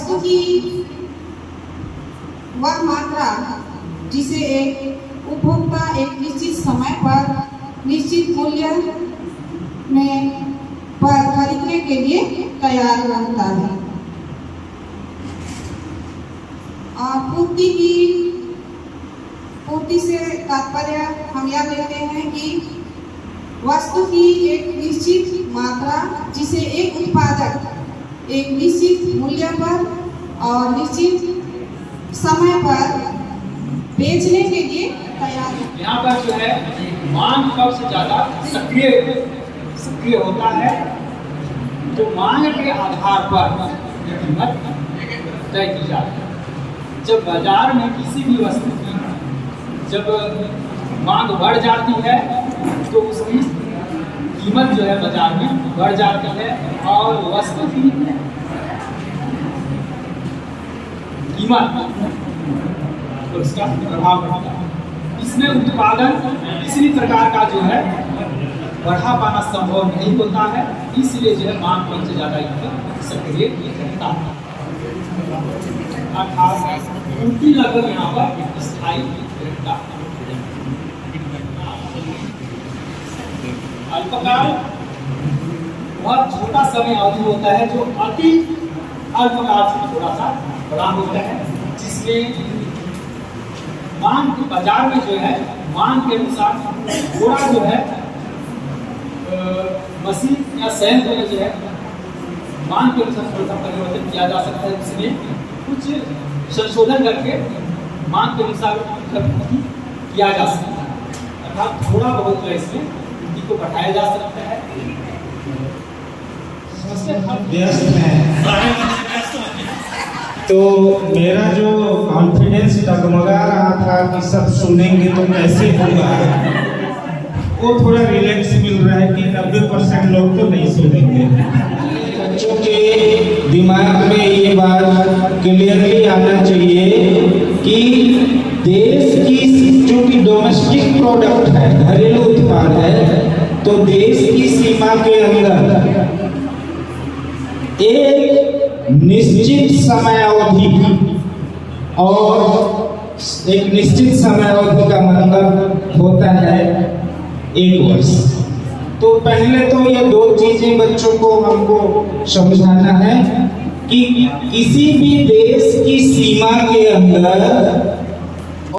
वस्तु की वह मात्रा जिसे एक उपभोक्ता एक निश्चित समय पर निश्चित मूल्य में पर खरीदने के लिए तैयार रहता है। पूर्ति से तात्पर्य हम यह लेते हैं कि वस्तु की एक निश्चित मात्रा जिसे एक उत्पादक एक निश्चित मूल्य पर और निश्चित समय पर बेचने के लिए तैयार है। यहाँ पर जो है मांग पक्ष ज्यादा सक्रिय होता है, तो मांग के आधार पर कीमत तय की जाती है। जब बाजार में किसी भी वस्तु की जब मांग बढ़ जाती है तो उसकी कीमत जो है बाजार में बढ़ जाती है और वस्तु की कीमत तो इसका प्रभाव पड़ता है। इसमें उत्पादन किसी प्रकार का जो है बढ़ा पाना संभव नहीं होता है, इसलिए जो है मांग पक्ष ज्यादा सक्रिय रहता है। अर्थात पूर्ति लगभग यहाँ पर स्थायी रहता है। अल्पकाल बहुत छोटा समय अवधि होता है जो अति अल्पकाल से थोड़ा सा बड़ा होता है, जिसमें मांग बाजार में जो है मांग के अनुसार थोड़ा जो है मशीन या संयंत्र में जो है मांग के अनुसार थोड़ा सा परिवर्तन किया जा सकता है। इसमें कुछ संशोधन करके मांग के अनुसार किया जा सकता है, अर्थात थोड़ा बहुत जो है इसमें वृद्धि को बढ़ाया जा सकता है। व्यस्त है तो मेरा जो कॉन्फिडेंस डगमगा रहा था कि सब सुनेंगे तो कैसे होगा, वो थोड़ा रिलैक्स मिल रहा है कि 90% लोग तो नहीं सुनेंगे। बच्चों के दिमाग में ये बात क्लियरली आना चाहिए कि देश की जो कि डोमेस्टिक प्रोडक्ट है, घरेलू उत्पाद है, तो देश की सीमा के अंदर एक निश्चित समय अवधि और एक निश्चित समय अवधि का मतलब होता है 1 वर्ष। तो पहले तो ये 2 चीजें बच्चों को हमको समझाना है कि किसी भी देश की सीमा के अंदर